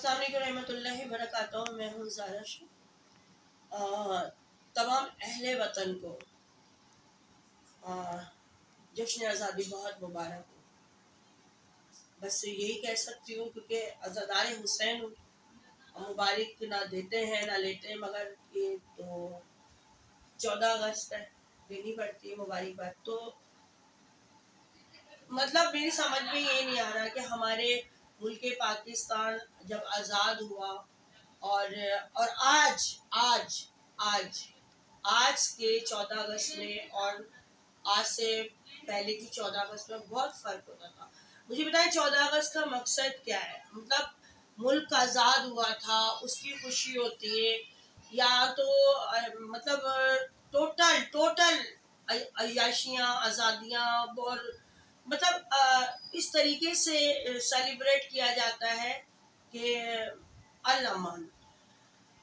अस्सलाम वालेकुम रहमतुल्लाहि बरकातहू। मैं हूँ ज़ारा शाह। तमाम अहले वतन को जश्न आज़ादी बहुत मुबारक हो। बस यही कह सकती हूँ क्योंकि अज़ादार हुसैन मुबारक ना देते हैं ना लेते हैं, मगर ये तो 14 अगस्त है, देनी पड़ती है मुबारकबाद। तो मतलब मेरी समझ में ये नहीं आ रहा कि हमारे मुल्क पाकिस्तान जब आज़ाद हुआ और आज आज आज आज के 14 अगस्त में और आज से पहले की 14 अगस्त में बहुत फ़र्क होता था। मुझे बताएं 14 अगस्त का मकसद क्या है? मतलब मुल्क आज़ाद हुआ था, उसकी खुशी होती है, या तो मतलब टोटल टोटल अय्याशियाँ आज़ादियाँ और मतलब इस तरीके से सेलिब्रेट किया जाता है कि अल्लाह मान।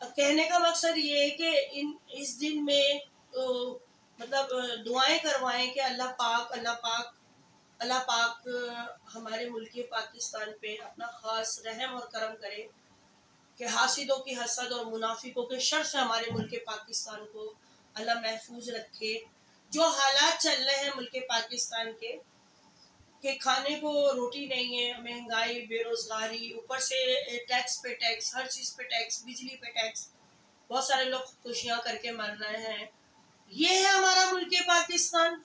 कहने का मकसद ये है कि इस दिन में मतलब दुआएं करवाएं कि अल्लाह पाक हमारे मुल्क पाकिस्तान पे अपना ख़ास रहम और करम करे कि हासिदों की हसद और मुनाफिकों के शर से हमारे मुल्क पाकिस्तान को अल्लाह महफूज रखे। जो हालात चल रहे हैं मुल्क पाकिस्तान के खाने को रोटी नहीं है, महंगाई, बेरोजगारी, ऊपर से टैक्स पे टैक्स, हर चीज़ पे टैक्स, बिजली पे टैक्स, बहुत सारे लोग खुदकुशियां करके मर रहे हैं। ये है हमारा मुल्क पाकिस्तान।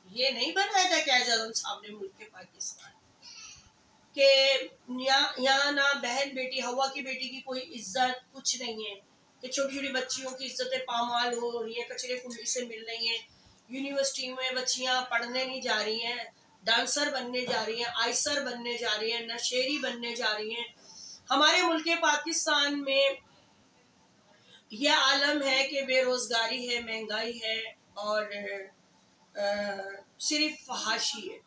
ये नहीं बनाया था क्या जरूर सामने मुल्क पाकिस्तान के यहाँ ना बहन बेटी हवा की बेटी की कोई इज्जत कुछ नहीं है कि छोटी छोटी बच्चियों की इज्जतें पामाल हो रही है, कचरे कुंडी से मिल रही हैं। यूनिवर्सिटी में बच्चियां पढ़ने नहीं जा रही हैं, डांसर बनने जा रही हैं, आइसर बनने जा रही हैं, नशेरी बनने जा रही हैं। हमारे मुल्क पाकिस्तान में यह आलम है कि बेरोजगारी है, महंगाई है और सिर्फ फहाशी है।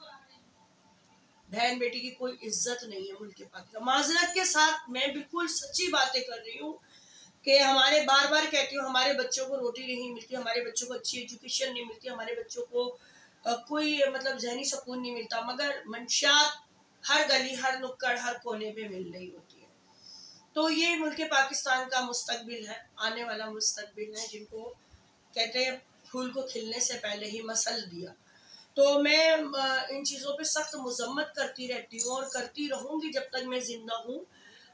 बहन बेटी की कोई इज्जत नहीं है मुल्क पाकिस्तान। माजरत के साथ मैं बिल्कुल सच्ची बातें कर रही हूँ कि हमारे बार बार कहती हूँ हमारे बच्चों को रोटी नहीं मिलती, हमारे बच्चों को अच्छी एजुकेशन नहीं मिलती, हमारे बच्चों को कोई मतलब जहनी सुकून नहीं मिलता, मगर मंशात हर गली, हर नुक्कड़, हर कोने पे मिल रही होती है। तो ये मुल्क पाकिस्तान का मुस्तकबिल है, आने वाला मुस्तकबिल है, जिनको कहते हैं फूल को खिलने से पहले ही मसल दिया। तो मैं इन चीज़ों पे सख्त मजम्मत करती रहती हूँ और करती रहूँगी जब तक मैं जिंदा हूँ।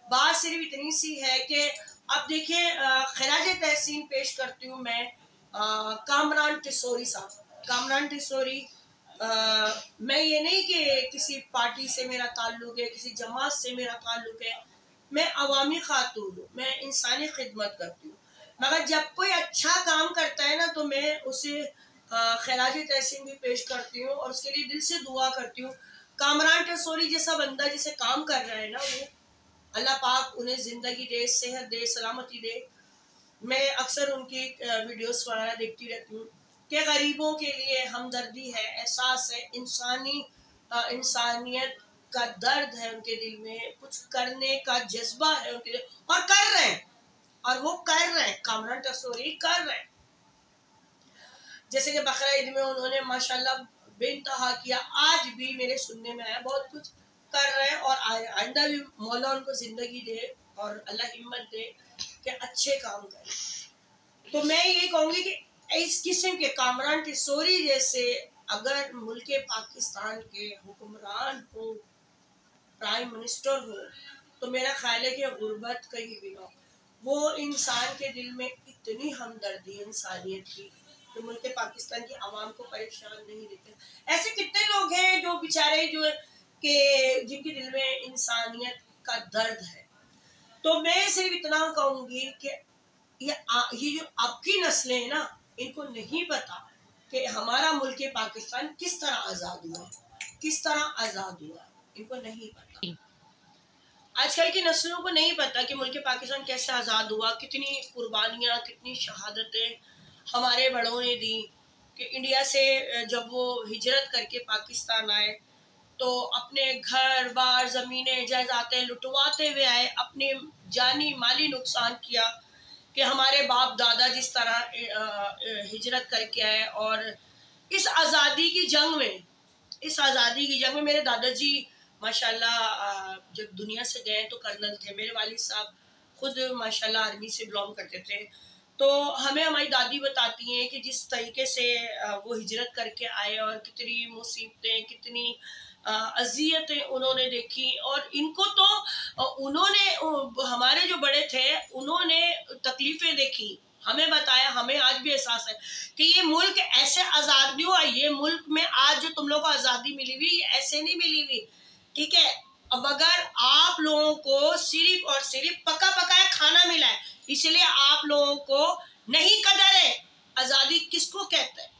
बात सिर्फ इतनी सी है कि अब देखिए खराज तहसीन पेश करती हूँ मैं कामरान टिसोरी साहब। कामरान टिसोरी, मैं ये नहीं कि किसी पार्टी से मेरा ताल्लुक है, किसी जमात से मेरा ताल्लुक है, मैं अवामी खातून हूँ, मैं इंसानी खिदमत करती हूँ। मगर जब कोई अच्छा काम करता है ना तो मैं उसे खराज तहसीन भी पेश करती हूँ और उसके लिए दिल से दुआ करती हूँ। कामरान टिसोरी जैसा बंदा जिसे काम कर रहा है ना, वो अल्लाह पाक उन्हें जिंदगी दे, सेहत दे, सलामती दे। मैं अक्सर उनकी वीडियोस वगैरह देखती रहती हूँ कि गरीबों के लिए हमदर्दी है, एहसास है, इंसानियत का दर्द है उनके दिल में, कुछ करने का जज्बा है उनके लिए, और कर रहे हैं, और वो कर रहे हैं। कामरान टिसोरी कर रहे हैं। जैसे कि बकरा ईद में उन्होंने माशाल्लाह बेइंतहा किया, आज भी मेरे सुनने में आया बहुत कुछ कर रहे हैं और आइंदा भी मौला उनको जिंदगी दे और अल्लाह हिम्मत दे कि अच्छे काम करें। तो मैं ये कहूँगी कि इस किस्म के कामरान टिसोरी जैसे अगर मुल्क पाकिस्तान के हुक्मरान हो, प्राइम मिनिस्टर हो, तो मेरा ख्याल है कि गुर्बत कहीं भी ना। वो इंसान के दिल में इतनी हमदर्दी इंसानियत की तो मुल्क पाकिस्तान की आवाम को परेशान नहीं देते। ऐसे कितने लोग हैं जो बेचारे जो कि जिनके दिल में इंसानियत का दर्द है। तो मैं सिर्फ इतना कहूँगी कि ये जो आपकी नस्लें हैं ना, इनको नहीं पता कि हमारा मुल्क पाकिस्तान किस तरह आज़ाद हुआ, किस तरह आज़ाद हुआ, इनको नहीं पता। आजकल की नस्लों को नहीं पता कि मुल्क पाकिस्तान कैसे आज़ाद हुआ, कितनी कुर्बानियाँ, कितनी शहादतें हमारे बड़ों ने दी। कि इंडिया से जब वो हिजरत करके पाकिस्तान आए तो अपने घर बार, ज़मीनें, जायदादें लुटवाते हुए आए, अपने जानी माली नुकसान किया कि हमारे बाप दादा जिस तरह हिजरत करके आए। और इस आज़ादी की जंग में मेरे दादाजी माशाल्लाह जब दुनिया से गए तो कर्नल थे मेरे वालिद साहब, खुद माशाल्लाह आर्मी से बिलोंग करते थे। तो हमें हमारी दादी बताती हैं कि जिस तरीके से वो हिजरत करके आए और कितनी मुसीबतें, कितनी अज़ियतें उन्होंने देखी। और इनको तो उन्होंने हमारे जो बड़े थे उन्होंने तकलीफ़ें देखी, हमें बताया, हमें आज भी एहसास है कि ये मुल्क ऐसे आज़ाद नहीं हुआ, ये मुल्क में आज जो तुम लोग को आज़ादी मिली हुई ऐसे नहीं मिली हुई, ठीक है। अब अगर आप लोगों को सिर्फ और सिर्फ पका पकाया खाना मिला है इसलिए आप लोगों को नहीं कदर है। आज़ादी किसको कहते हैं?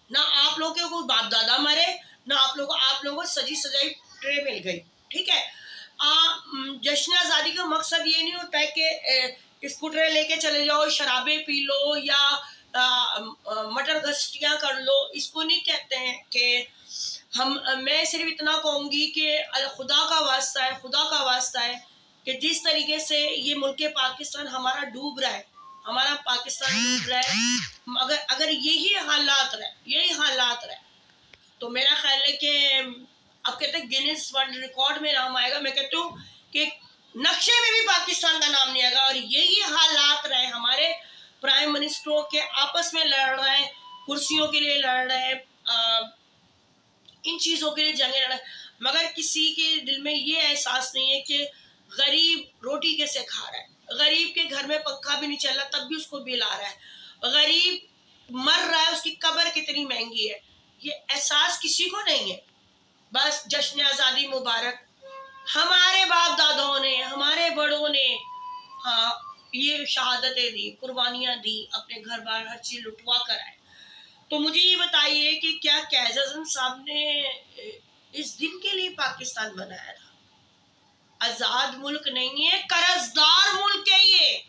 ना आप लोगों को बाप दादा मरे, ना आप लोगों को सजी सजाई ट्रे मिल गई, ठीक है। जश्न आज़ादी का मकसद ये नहीं होता है कि स्कूटर लेके चले जाओ, शराबे पी लो या मटर गश्तियाँ कर लो, इसको नहीं कहते हैं। कि मैं सिर्फ इतना कहूँगी कि खुदा का वास्ता है, खुदा का वास्ता है कि जिस तरीके से ये मुल्क पाकिस्तान हमारा डूब रहा है, हमारा पाकिस्तान डूब रहा है, अगर यही हालात रहे तो मेरा ख्याल है कि अब कहते हैं गिनीज वर्ल्ड रिकॉर्ड में नाम आएगा। मैं कहती हूँ कि नक्शे में भी पाकिस्तान का नाम नहीं आएगा। और यही हालात रहे, हमारे प्राइम मिनिस्टरों के आपस में लड़ रहे हैं, कुर्सियों के लिए लड़ रहे हैं, इन चीज़ों के लिए जंगे लड़ रहे हैं, मगर किसी के दिल में ये एहसास नहीं है कि गरीब रोटी कैसे खा रहा है, गरीब के घर में पंखा भी नहीं चल रहा तब भी उसको बिल आ रहा है, गरीब मर रहा है उसकी कब्र कितनी महंगी है, ये एहसास किसी को नहीं है। बस जश्न आज़ादी मुबारक, हमारे बाप दादाओं ने, हमारे बड़ों ने हाँ ये शहादतें दी, कुर्बानियां दी, अपने घर बार हर चीज लुटवा कर आए। तो मुझे ये बताइए कि क्या क़ायद आज़म साहब ने इस दिन के लिए पाकिस्तान बनाया था? आजाद मुल्क नहीं है, कर्जदार मुल्क है ये।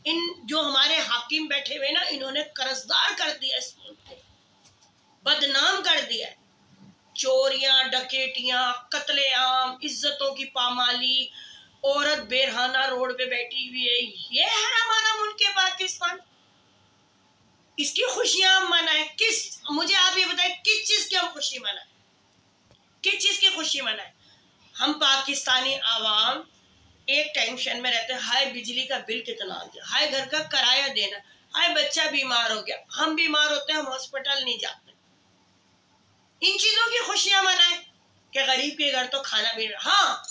इन जो हमारे हाकिम बैठे हुए ना, इन्होंने कर्जदार कर दिया, इस मुल्क को बदनाम कर दिया। चोरियां, डकैतियां, कत्लेआम, इज्जतों की पामाली, औरत बेरहाना रोड पे बैठी हुई है, ये है हमारा मुल्क पाकिस्तान। इसकी खुशियां हम मनाएं? मुझे आप ये बताएं किस चीज की हम खुशी मनाएं, किस चीज की खुशी मनाएं? हम पाकिस्तानी आवाम एक टेंशन में रहते हैं, हाय बिजली का बिल कितना आ गया, हाय घर का किराया देना, हाय बच्चा बीमार हो गया। हम बीमार होते हैं, हम हॉस्पिटल नहीं जाते। इन चीजों की खुशियां मनाएं कि गरीब के घर तो खाना भी। हाँ,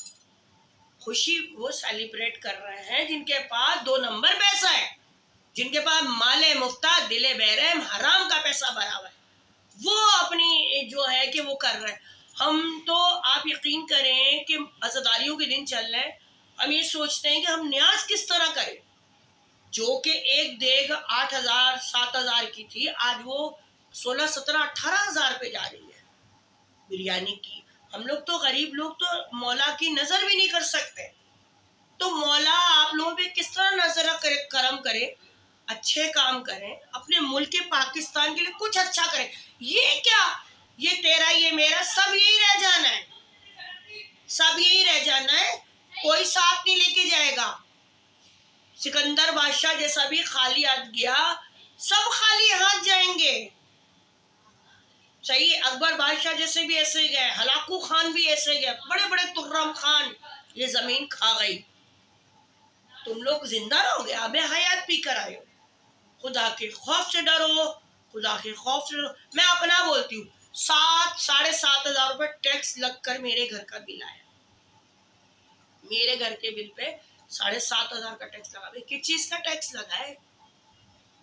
खुशी वो सेलिब्रेट कर रहे हैं जिनके पास 2 नंबर पैसा है, जिनके पास माले मुफ्ता दिले बेरहम हराम का पैसा भरा हुआ है, वो अपनी जो है कि वो कर रहे हैं। हम तो आप यकीन करें कि अज़ादारियों के दिन चल रहे हैं, हम ये सोचते हैं कि हम न्याज किस तरह करें। जो कि एक देग 8,000 7,000 की थी, आज वो 16 17 18,000 पे जा रही है बिरयानी की। हम लोग तो गरीब लोग तो मौला की नजर भी नहीं कर सकते। तो मौला आप लोगों पे किस तरह नजर करम करे, अच्छे काम करें, अपने मुल्क के पाकिस्तान के लिए कुछ अच्छा करें। ये क्या, ये तेरा ये मेरा सब यही रह जाना है, सब यही रह जाना है, कोई साथ नहीं लेके जाएगा। सिकंदर बादशाह जैसा भी खाली हाथ गया, सब खाली हाथ जाएंगे। सही, अकबर बादशाह जैसे भी ऐसे गए, हलाकू खान भी ऐसे गए, बड़े बड़े तुर्रम खान, ये जमीन खा गई। तुम लोग जिंदा रहोगे, अब हयात पी कर आए हो। खुदा के खौफ से डरो, खुदा के खौफ से डरो। मैं अपना बोलती हूँ, 7,500 रुपए टैक्स लगकर मेरे घर का बिल आया, मेरे घर के बिल पे 7,500 का टैक्स लगा। किस चीज का टैक्स लगा है?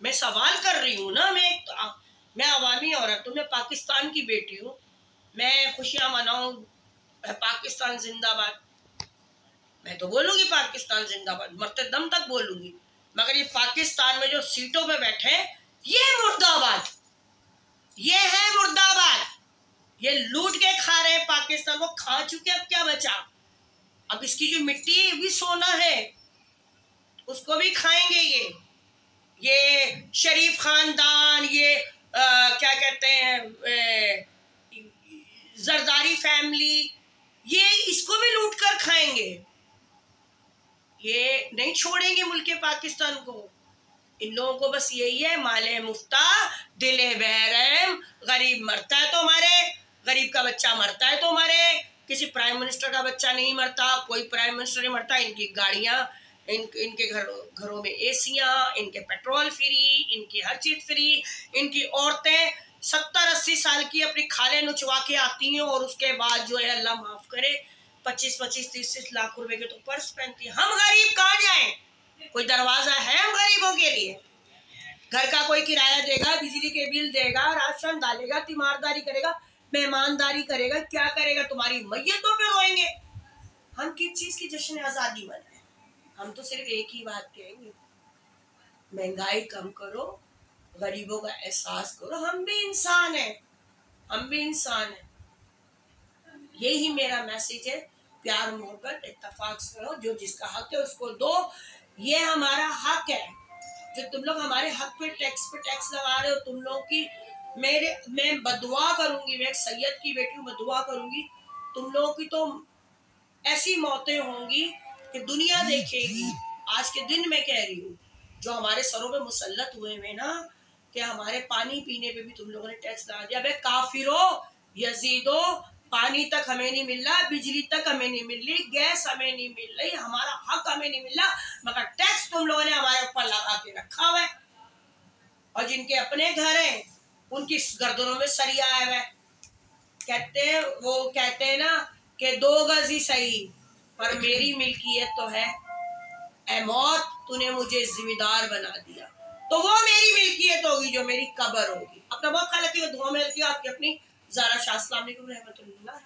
मैं सवाल कर रही हूँ ना, मैं अवामी औरत हूँ, मैं पाकिस्तान की बेटी हूँ, मैं खुशियां मनाऊं, पाकिस्तान जिंदाबाद, मैं तो बोलूंगी पाकिस्तान जिंदाबाद, मरते दम तक बोलूंगी। मगर ये पाकिस्तान में जो सीटों पे बैठे, ये मुर्दाबाद, ये है मुर्दाबाद, ये लूट के खा रहे हैं पाकिस्तान को, खा चुके, अब क्या बचा? अब इसकी जो मिट्टी है भी सोना है, उसको भी खाएंगे। ये शरीफ खानदान, ये क्या कहते हैं जरदारी फैमिली, ये इसको भी लूट कर खाएंगे। ये नहीं छोड़ेंगे मुल्क पाकिस्तान को। इन लोगों को बस यही है, माले मुफ्ता दिले बहरम, गरीब मरता है तो मारे, गरीब का बच्चा मरता है तो मारे, किसी प्राइम मिनिस्टर का बच्चा नहीं मरता, कोई प्राइम मिनिस्टर नहीं मरता। इनकी गाड़ियां, इनके घरों में एसियां, इनके पेट्रोल फ्री, इनकी हर चीज फ्री। इनकी औरतें 70-80 साल की अपनी खाले नुचवा के आती हैं और उसके बाद जो है अल्लाह माफ करे 25-25, 30-30 लाख रुपए के तो पर्स पहनती है। हम गरीब कहाँ जाएं? कोई दरवाजा है हम गरीबों के लिए? घर का कोई किराया देगा, बिजली के बिल देगा, राशन डालेगा, तीमारदारी करेगा, मेहमानदारी करेगा, क्या करेगा? तुम्हारी मैयतों पे रोएंगे। हम किस चीज की जश्न आजादी मनाएं? हम तो सिर्फ एक ही बात कहेंगे, महंगाई कम करो, गरीबों का एहसास करो, हम भी इंसान हैं, हम भी इंसान हैं। यही मेरा मैसेज है। प्यार मोहब्बत इत्तेफाक करो, जो जिसका हक है उसको दो। ये हमारा हक है। जो तुम लोग हमारे हक पे टैक्स लगा रहे हो, तुम लोग की मैं बदुआ करूंगी, मैं एक सैयद की बेटी हूँ, बदुआ करूंगी तुम लोगों की तो ऐसी मौतें होंगी कि दुनिया देखेगी। आज के दिन मैं कह रही हूँ, जो हमारे सरों पे मुसल्लत हुए हैं ना, कि हमारे पानी पीने पे भी तुम लोगों ने टैक्स लगा दिया। अबे काफिरो, यजीदो, पानी तक हमें नहीं मिल रहा, बिजली तक हमें नहीं मिल रही, गैस हमें नहीं मिल रही, हमारा हक हमें नहीं मिल रहा, मगर टैक्स तुम लोगों ने हमारे ऊपर लगा के रखा हुआ है। और जिनके अपने घर हैं उनकी गर्दनों में सरिया आया हुआ है। कहते हैं ना कि 2 गज ही सही पर मेरी मिल्कियत तो है। ऐ मौत, तूने मुझे जिम्मेदार बना दिया तो वो मेरी मिल्कियत होगी जो मेरी कब्र होगी। अपना बहुत ख्याल रखिएगा, दुआ में रखिएगा। आपकी अपनी ज़ारा शाह। अस्सलाम वालेकुम रहमतुल्लाह।